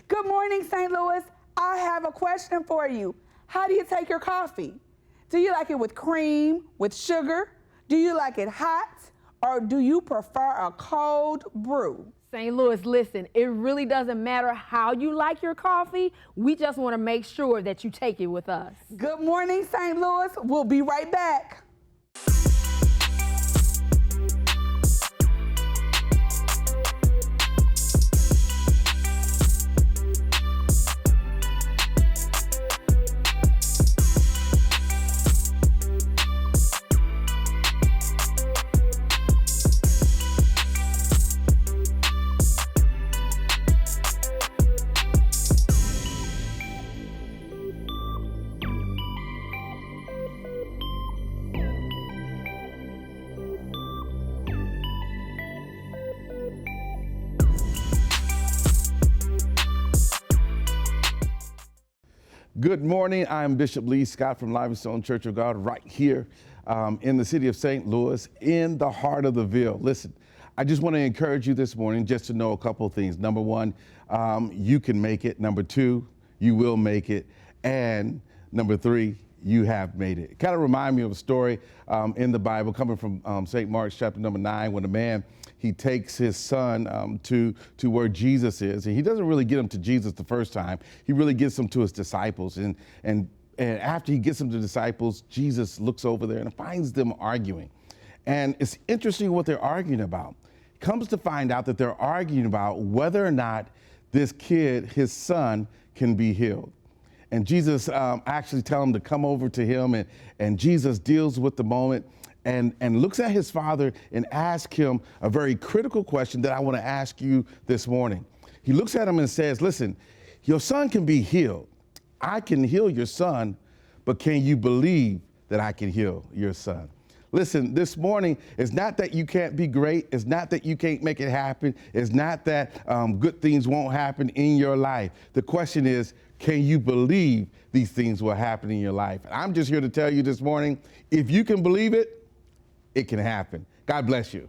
Good morning, St. Louis. I have a question for you. How do you take your coffee? Do you like it with cream, with sugar? Do you like it hot? Or do you prefer a cold brew? St. Louis, listen, it really doesn't matter how you like your coffee. We just want to make sure that you take it with us. Good morning, St. Louis. We'll be right back. Good morning. I'm Bishop Lee Scott from Livingstone Church of God right here in the city of St. Louis in the heart of the Ville. Listen, I just want to encourage you this morning just to know a couple of things. Number one, you can make it. Number two, you will make it. And number three, you have made it. It kind of remind me of a story in the Bible coming from St. Mark chapter number 9 when a man, he takes his son to where Jesus is. And he doesn't really get him to Jesus the first time. He really gets him to his disciples. And after he gets them to the disciples, Jesus looks over there and finds them arguing. And it's interesting what they're arguing about. Comes to find out that they're arguing about whether or not this kid, his son, can be healed. And Jesus actually tells him to come over to him, and Jesus deals with the moment and looks at his father and asks him a very critical question that I want to ask you this morning. He looks at him and says, listen, your son can be healed. I can heal your son, but can you believe that I can heal your son? Listen, this morning, it's not that you can't be great. It's not that you can't make it happen. It's not that good things won't happen in your life. The question is, can you believe these things will happen in your life? And I'm just here to tell you this morning, if you can believe it, it can happen. God bless you.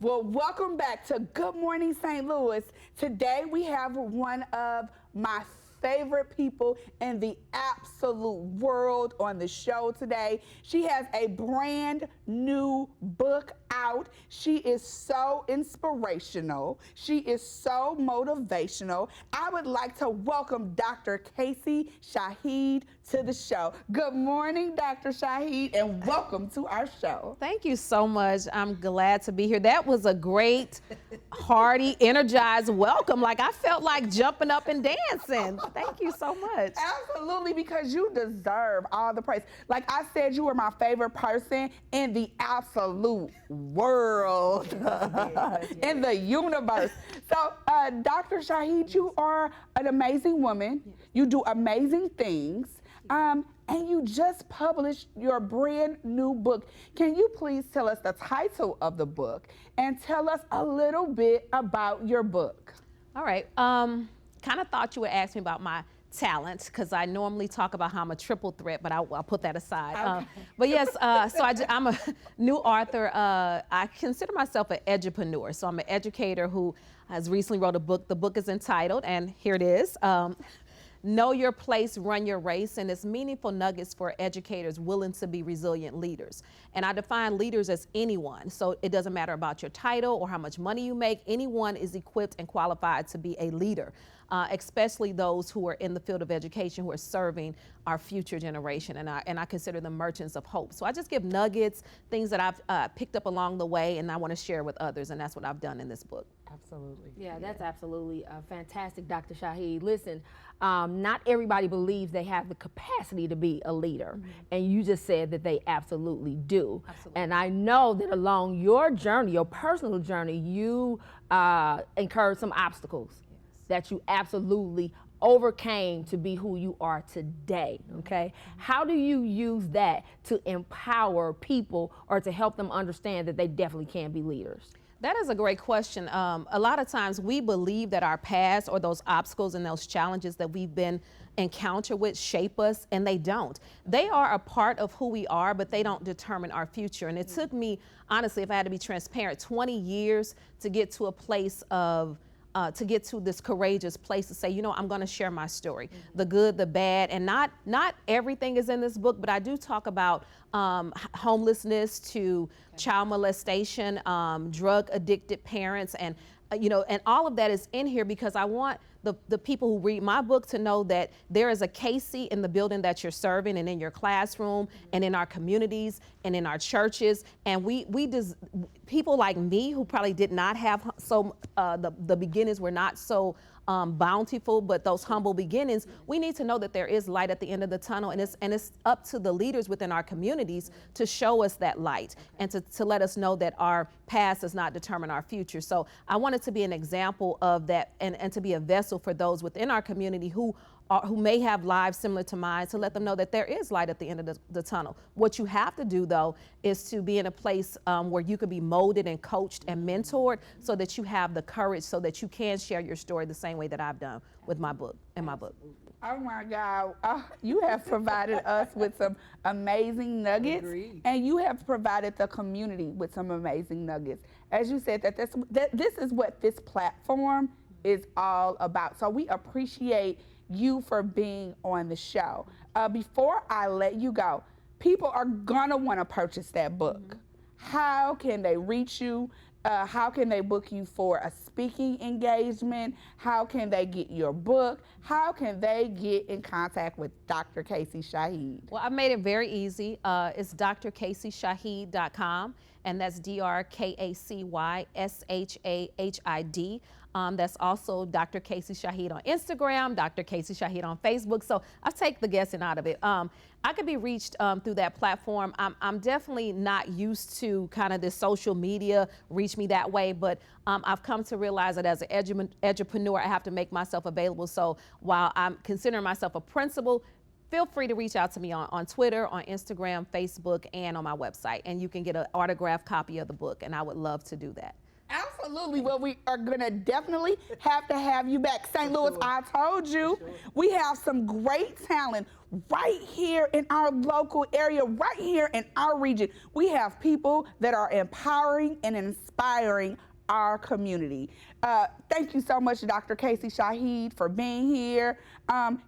Well, welcome back to Good Morning St. Louis. Today we have one of my favorite people in the absolute world on the show today. She has a brand new book out. She is so inspirational. She is so motivational. I would like to welcome Dr. Kacy Shahid to the show. Good morning, Dr. Shahid, and welcome to our show. Thank you so much. I'm glad to be here. That was a great, hearty, energized welcome. Like I felt like jumping up and dancing. Thank you so much. Absolutely, because you deserve all the praise. Like I said, you were my favorite person in the absolute world, in the universe. So, Dr. Shahid, you are an amazing woman. You do amazing things. And you just published your brand new book. Can you please tell us the title of the book and tell us a little bit about your book? All right. Kind of thought you would ask me about my talent because I normally talk about how I'm a triple threat, but I'll put that aside. Okay. But yes, so I'm a new author. I consider myself an edupreneur. So I'm an educator who has recently wrote a book. The book is entitled, and here it is, Know Your Place, Run Your Race, and it's meaningful nuggets for educators willing to be resilient leaders. And I define leaders as anyone. So it doesn't matter about your title or how much money you make. Anyone is equipped and qualified to be a leader, especially those who are in the field of education who are serving our future generation. And I consider them merchants of hope. So I just give nuggets, things that I've picked up along the way, and I want to share with others. And that's what I've done in this book. Absolutely. Yeah, that's absolutely fantastic, Dr. Shahid. Listen, not everybody believes they have the capacity to be a leader. And you just said that they absolutely do. Absolutely. And I know that along your journey, your personal journey, you incurred some obstacles that you absolutely overcame to be who you are today, okay? How do you use that to empower people or to help them understand that they definitely can be leaders? That is a great question. A lot of times we believe that our past or those obstacles and those challenges that we've been encounter with shape us, and they don't. They are a part of who we are, but they don't determine our future. And it took me, honestly, if I had to be transparent, 20 years to get to a place of to get to this courageous place to say, you know, I'm going to share my story, the good, the bad, and not everything is in this book, but I do talk about homelessness to child molestation, drug addicted parents, and you know, and all of that is in here because I want the people who read my book to know that there is a Kacy in the building that you're serving, and in your classroom, and in our communities, and in our churches. And people like me who probably did not have the beginnings were not so bountiful, but those humble beginnings, we need to know that there is light at the end of the tunnel, and it's up to the leaders within our communities to show us that light and to let us know that our past does not determine our future. So I wanted to be an example of that, and to be a vessel for those within our community who may have lives similar to mine, to let them know that there is light at the end of the tunnel. What you have to do, though, is to be in a place where you can be molded and coached and mentored so that you have the courage so that you can share your story the same way that I've done with my book and my book. Oh my God, you have provided us with some amazing nuggets. Agreed. And you have provided the community with some amazing nuggets. As you said, that this is what this platform is all about. So we appreciate you for being on the show. Before I let you go, people are gonna wanna purchase that book. How can they reach you? How can they book you for a speaking engagement? How can they get your book? How can they get in contact with Dr. Kacy Shahid? Well, I made it very easy. It's drkacyshahid.com, and that's DrKacyShahid. That's also Dr. Kacy Shahid on Instagram, Dr. Kacy Shahid on Facebook. So I've taken the guessing out of it. I could be reached through that platform. I'm definitely not used to kind of this social media, reach me that way, but I've come to realize that as an edupreneur, I have to make myself available. So while I'm considering myself a principal, feel free to reach out to me on Twitter, on Instagram, Facebook, and on my website. And you can get an autographed copy of the book, and I would love to do that. Absolutely. Well, we are going to definitely have to have you back. St. Louis, I told you, we have some great talent right here in our local area, right here in our region. We have people that are empowering and inspiring our community. Thank you so much, Dr. Kacy Shahid, for being here.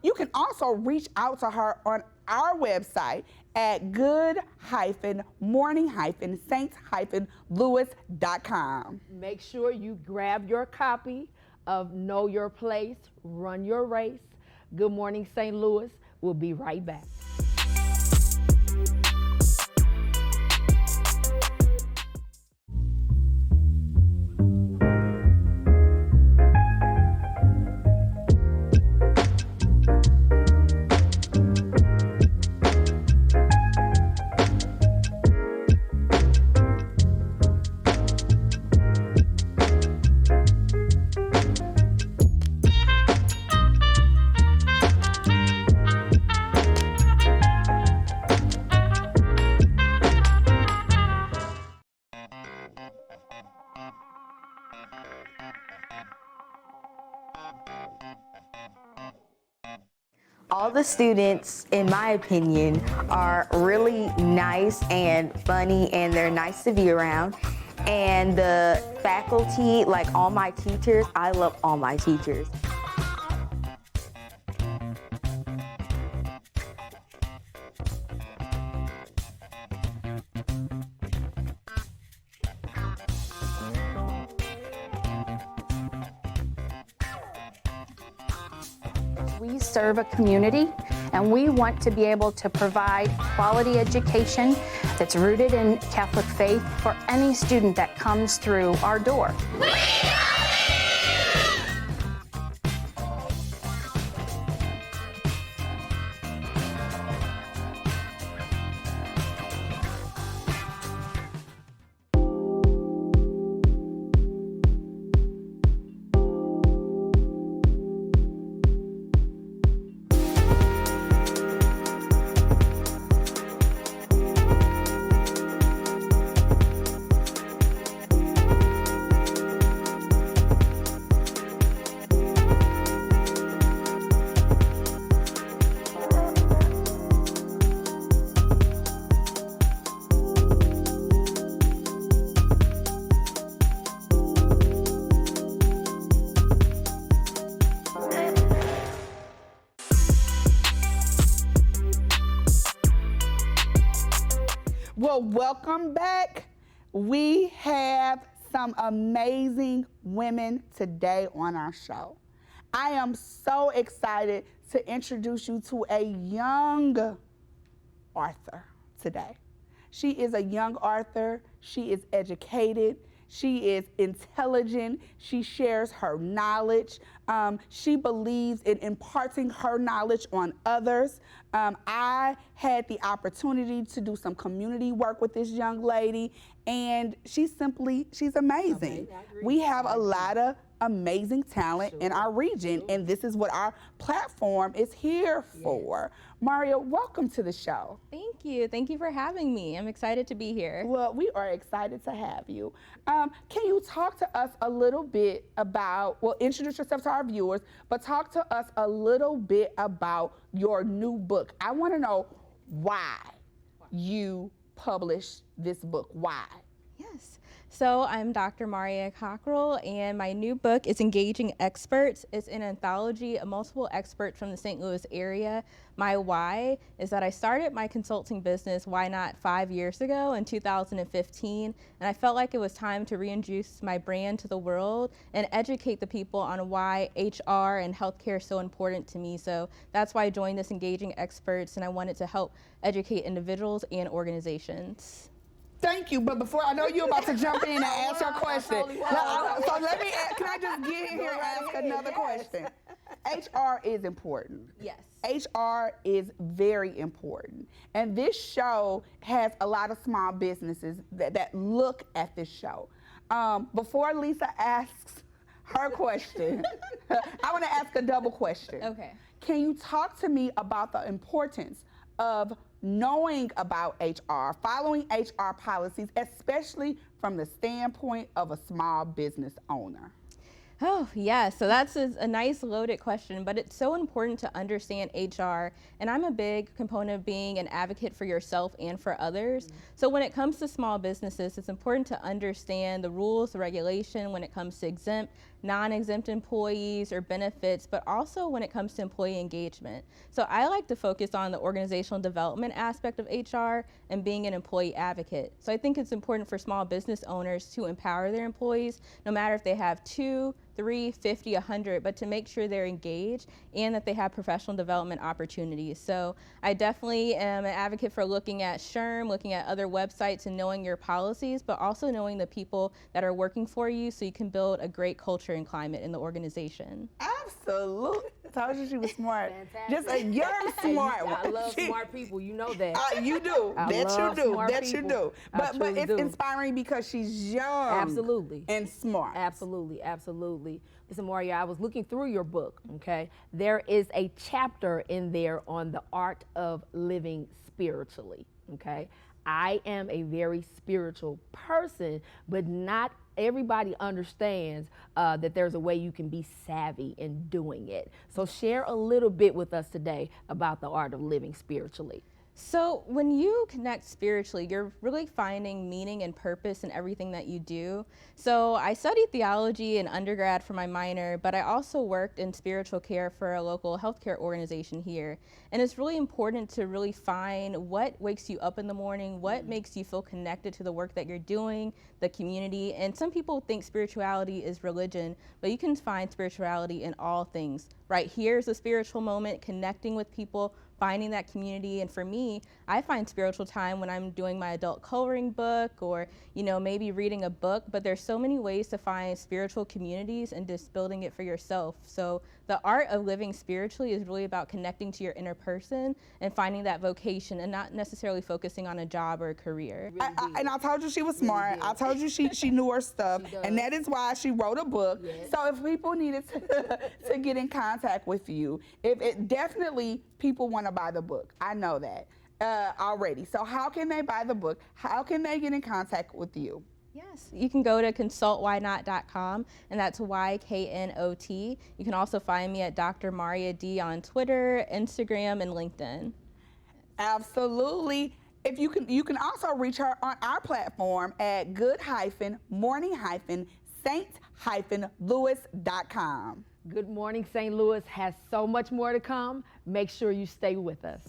You can also reach out to her on our website at good-morning-saints-louis.com. Make sure you grab your copy of Know Your Place, Run Your Race. Good Morning St. Louis. We'll be right back. All the students, in my opinion, are really nice and funny, and they're nice to be around. And the faculty, like all my teachers, I love all my teachers. We serve a community, and we want to be able to provide quality education that's rooted in Catholic faith for any student that comes through our door. Well, welcome back. We have some amazing women today on our show. I am so excited to introduce you to a young author today. She is a young author. She is educated. She is intelligent. She shares her knowledge. She believes in imparting her knowledge on others. I had the opportunity to do some community work with this young lady, and she's amazing. We have a lot of amazing talent in our region, and this is what our platform is here for. Maurya, welcome to the show. Thank you. Thank you for having me. I'm excited to be here. Well, we are excited to have you. Can you talk to us a little bit about, well, introduce yourself to our viewers, but talk to us a little bit about your new book. I want to know why you published this book. Why? Yes. So I'm Dr. Maurya Cockrell, and my new book is Engaging Experts. It's an anthology of multiple experts from the St. Louis area. My why is that I started my consulting business, Why Not, 5 years ago in 2015, and I felt like it was time to reintroduce my brand to the world and educate the people on why HR and healthcare is so important to me. So that's why I joined this Engaging Experts, and I wanted to help educate individuals and organizations. Thank you, but before, I know you're about to jump in and ask your question. So let me, can I just get in here and ask another question? HR is important. Yes. HR is very important. And this show has a lot of small businesses that look at this show. Before Lisa asks her question, I want to ask a double question. Okay. Can you talk to me about the importance of knowing about HR, following HR policies, especially from the standpoint of a small business owner? Oh, yeah, so that's a nice loaded question, but it's so important to understand HR, and I'm a big component of being an advocate for yourself and for others. So when it comes to small businesses, it's important to understand the rules, the regulation when it comes to exempt, non-exempt employees or benefits, but also when it comes to employee engagement. So I like to focus on the organizational development aspect of HR and being an employee advocate. So I think it's important for small business owners to empower their employees, no matter if they have 2, 3, 50, 100, but to make sure they're engaged and that they have professional development opportunities. So I definitely am an advocate for looking at SHRM, looking at other websites and knowing your policies, but also knowing the people that are working for you so you can build a great culture and climate in the organization. Absolutely. I told you she was smart. Fantastic. You're smart. I love smart people. You know that. You do. I That love you do. smart That you people. do. I But truly it's do. inspiring because she's young. Absolutely. And smart. Absolutely, absolutely. Listen, Maurya, I was looking through your book, okay? There is a chapter in there on the art of living spiritually, okay? I am a very spiritual person, but not everybody understands that there's a way you can be savvy in doing it. So share a little bit with us today about the art of living spiritually. So when you connect spiritually, you're really finding meaning and purpose in everything that you do. So I studied theology in undergrad for my minor, but I also worked in spiritual care for a local healthcare organization here. And it's really important to really find what wakes you up in the morning, what makes you feel connected to the work that you're doing, the community. And some people think spirituality is religion, but you can find spirituality in all things. Right here's a spiritual moment, connecting with people, finding that community. And for me, I find spiritual time when I'm doing my adult coloring book or, maybe reading a book, but there's so many ways to find spiritual communities and just building it for yourself. So the art of living spiritually is really about connecting to your inner person and finding that vocation and not necessarily focusing on a job or a career. And I told you she was smart. I told you she knew her stuff. And that is why she wrote a book. Yes. So if people needed to get in contact with you, definitely people want to buy the book. I know that already. So how can they buy the book? How can they get in contact with you? Yes, you can go to consultwhynot.com, and that's YKNOT. You can also find me at Dr. Maurya D on Twitter, Instagram, and LinkedIn. Absolutely. If you can also reach her on our platform at good-morning-saint-louis.com. Good Morning St. Louis has so much more to come. Make sure you stay with us.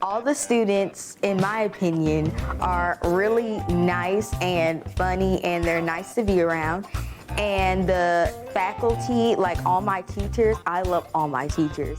All the students, in my opinion, are really nice and funny, and they're nice to be around. And the faculty, like all my teachers, I love all my teachers.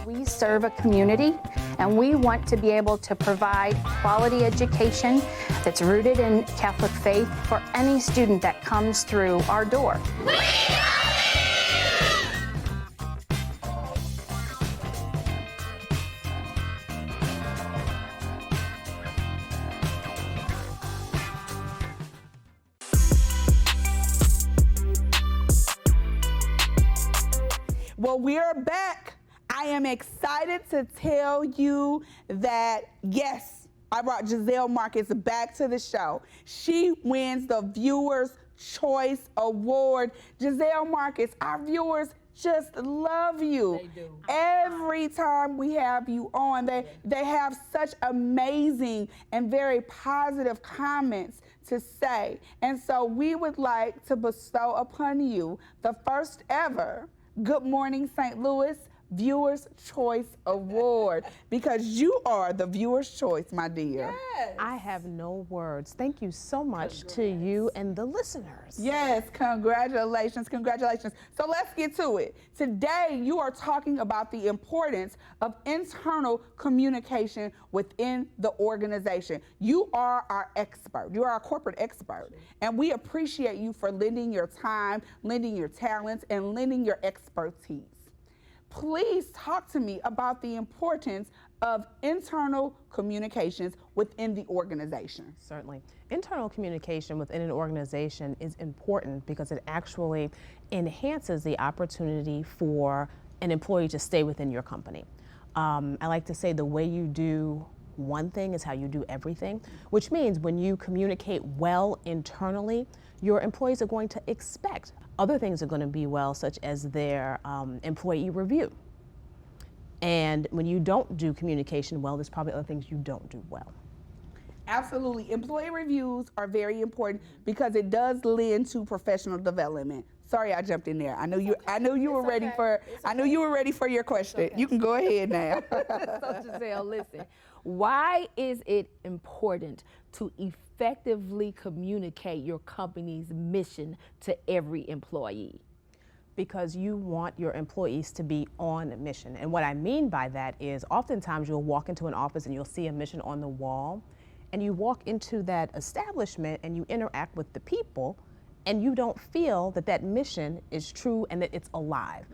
We serve a community, and we want to be able to provide quality education that's rooted in Catholic faith for any student that comes through our door. Well, we're back. I am excited to tell you that, yes, I brought Gisele Marcus back to the show. She wins the Viewer's Choice Award. Gisele Marcus, our viewers just love you. They do. Every time we have you on, they have such amazing and very positive comments to say. And so we would like to bestow upon you the first ever Good Morning St. Louis Viewer's Choice Award, because you are the viewer's choice, my dear. Yes. I have no words. Thank you so much to you and the listeners. Yes, congratulations, congratulations. So let's get to it. Today, you are talking about the importance of internal communication within the organization. You are our expert. You are our corporate expert. And we appreciate you for lending your time, lending your talents, and lending your expertise. Please talk to me about the importance of internal communications within the organization. Certainly. Internal communication within an organization is important because it actually enhances the opportunity for an employee to stay within your company. I like to say the way you do one thing is how you do everything, which means when you communicate well internally, your employees are going to expect other things are going to be well, such as their employee review. And when you don't do communication well, there's probably other things you don't do well. Absolutely. Employee reviews are very important because it does lend to professional development. Sorry, I jumped in there. I know you were ready for your question. You can go ahead now. So Gisele, listen, why is it important to effectively communicate your company's mission to every employee? Because you want your employees to be on a mission. And what I mean by that is oftentimes you'll walk into an office and you'll see a mission on the wall, and you walk into that establishment and you interact with the people, and you don't feel that that mission is true and that it's alive.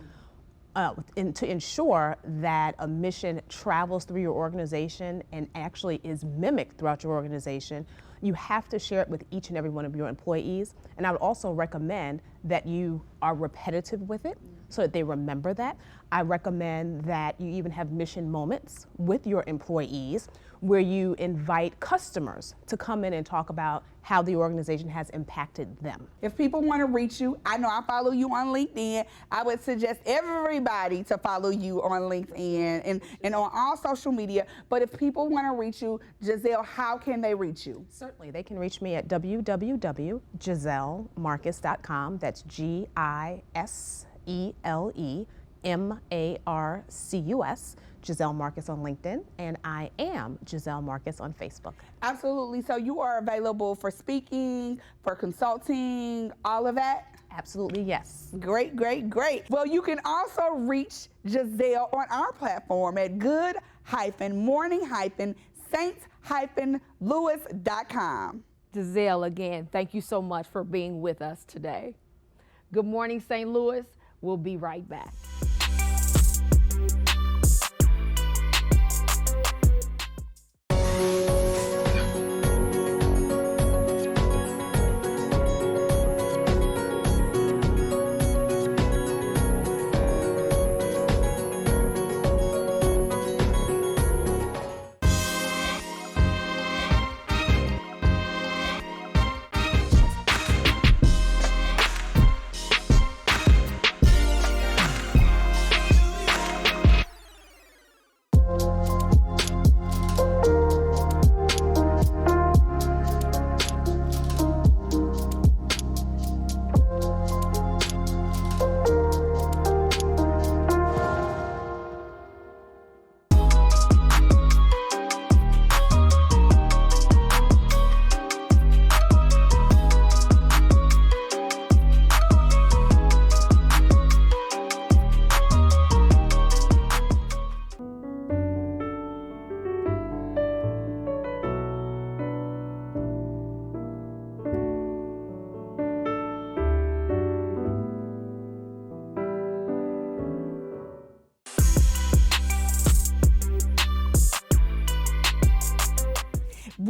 And to ensure that a mission travels through your organization and actually is mimicked throughout your organization, you have to share it with each and every one of your employees. And I would also recommend that you are repetitive with it so that they remember that. I recommend that you even have mission moments with your employees where you invite customers to come in and talk about how the organization has impacted them. If people want to reach you, I know I follow you on LinkedIn. I would suggest everybody to follow you on LinkedIn and on all social media. But if people want to reach you, Gisele, how can they reach you? Certainly, they can reach me at www.giselemarcus.com. That's GISELEMARCUS. Gisele Marcus on LinkedIn, and I am Gisele Marcus on Facebook. Absolutely. So you are available for speaking, for consulting, all of that? Absolutely, yes. Great, great, great. Well, you can also reach Gisele on our platform at good-morning-saints-louis.com. Gisele, again, thank you so much for being with us today. Good Morning St. Louis. We'll be right back.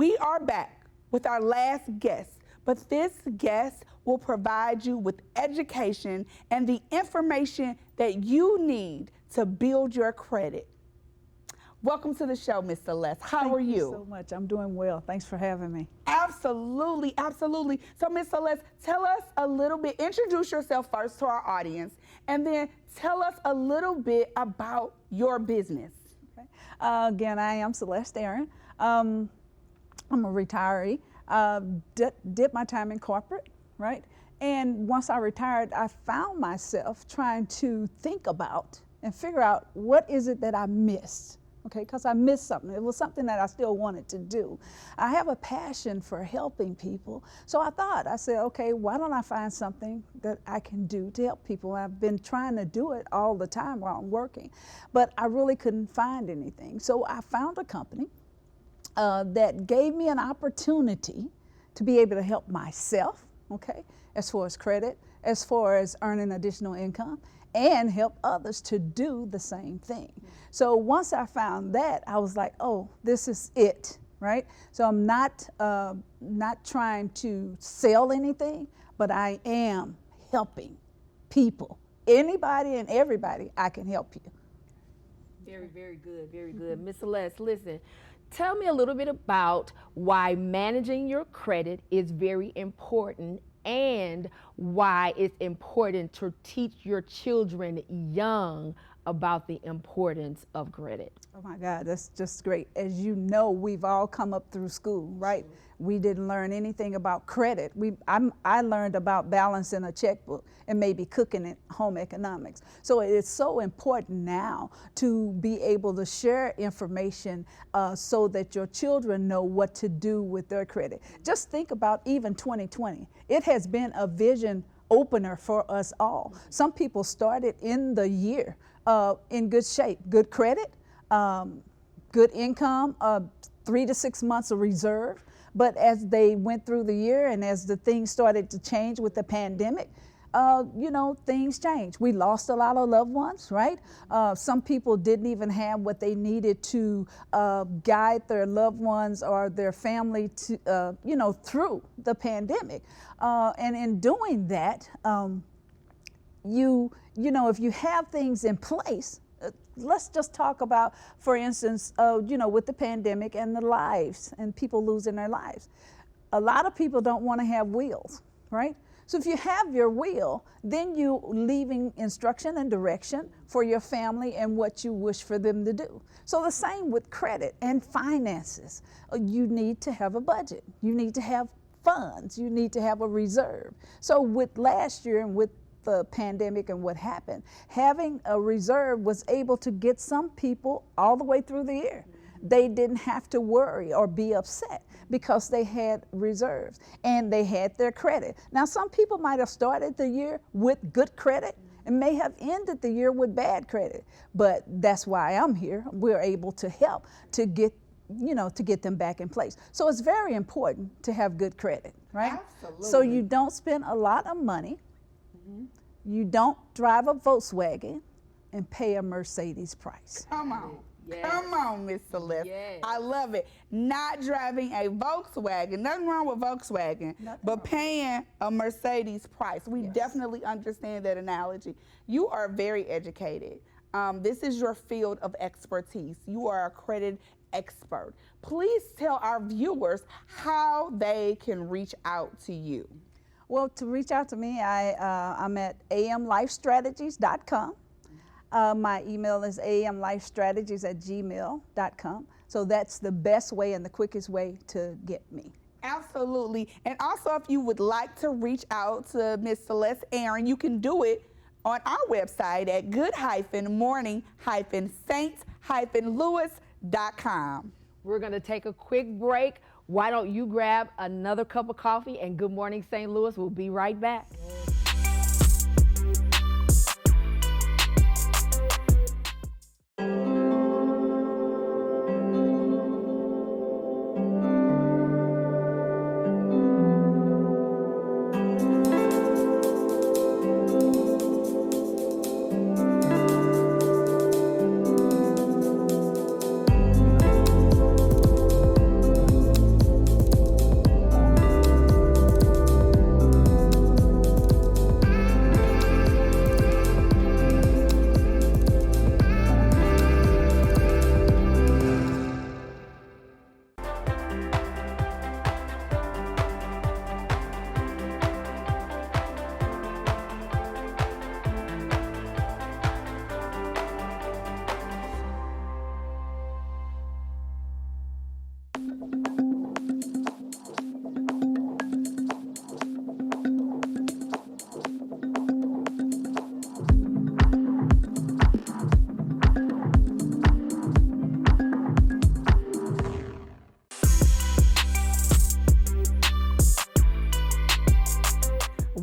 We are back with our last guest, but this guest will provide you with education and the information that you need to build your credit. Welcome to the show, Miss Celeste. How are you? Thank you so much. I'm doing well. Thanks for having me. Absolutely, absolutely. So, Miss Celeste, tell us a little bit, introduce yourself first to our audience, and then tell us a little bit about your business. Okay. Again, I am Celeste Aaron. I'm a retiree. Did my time in corporate, right? And once I retired, I found myself trying to think about and figure out what is it that I missed. Okay, because I missed something. It was something that I still wanted to do. I have a passion for helping people. So I said, okay, why don't I find something that I can do to help people? I've been trying to do it all the time while I'm working, but I really couldn't find anything. So I found a company that gave me an opportunity to be able to help myself, okay, as far as credit, as far as earning additional income, and help others to do the same thing. So once I found that, I was like, oh, this is it, right? So I'm not trying to sell anything, but I am helping people. Anybody and everybody, I can help you. Very, very good, very good. Miss Celeste, listen, tell me a little bit about why managing your credit is very important and why it's important to teach your children young about the importance of credit. Oh my God, that's just great. As you know, we've all come up through school, right? We didn't learn anything about credit. I learned about balancing a checkbook and maybe cooking at home economics. So it's so important now to be able to share information so that your children know what to do with their credit. Just think about even 2020. It has been a vision opener for us all. Some people started in the year in good shape, good credit, good income, 3 to 6 months of reserve. But as they went through the year and as the things started to change with the pandemic, things changed. We lost a lot of loved ones, right? Some people didn't even have what they needed to guide their loved ones or their family to, through the pandemic. And in doing that, if you have things in place, let's just talk about, for instance, with the pandemic and the lives and people losing their lives. A lot of people don't want to have wills, right? So if you have your will, then you leaving instruction and direction for your family and what you wish for them to do. So the same with credit and finances. You need to have a budget. You need to have funds. You need to have a reserve. So with last year and with the pandemic and what happened, having a reserve was able to get some people all the way through the year. They didn't have to worry or be upset because they had reserves and they had their credit. Now, some people might have started the year with good credit and may have ended the year with bad credit, but that's why I'm here. We're able to help to get them back in place. So it's very important to have good credit, right? Absolutely. So you don't spend a lot of money. You don't drive a Volkswagen and pay a Mercedes price. Come on. Yes. Come on, Miss Celeste. Yes. I love it. Not driving a Volkswagen, nothing wrong with Volkswagen, but paying a Mercedes price. We definitely understand that analogy. You are very educated. This is your field of expertise. You are a credit expert. Please tell our viewers how they can reach out to you. Well, to reach out to me, I'm at amlifestrategies.com. My email is amlifestrategies@gmail.com. So that's the best way and the quickest way to get me. Absolutely. And also, if you would like to reach out to Miss Celeste Aaron, you can do it on our website at good-morning-saints-louis.com. We're going to take a quick break. Why don't you grab another cup of coffee, and Good Morning St. Louis will be right back.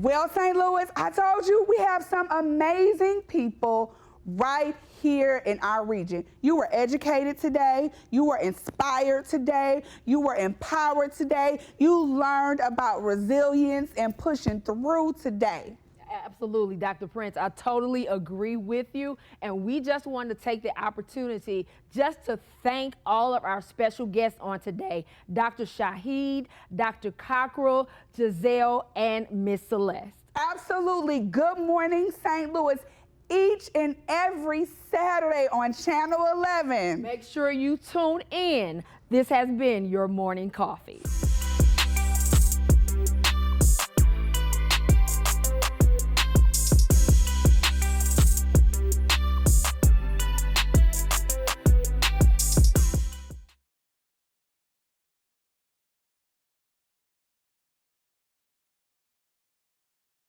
Well, St. Louis, I told you we have some amazing people right here in our region. You were educated today. You were inspired today. You were empowered today. You learned about resilience and pushing through today. Absolutely, Dr. Prince. I totally agree with you. And we just wanted to take the opportunity just to thank all of our special guests on today, Dr. Shahid, Dr. Cockrell, Gisele, and Miss Celeste. Absolutely. Good morning, St. Louis, each and every Saturday on Channel 11. Make sure you tune in. This has been your morning coffee.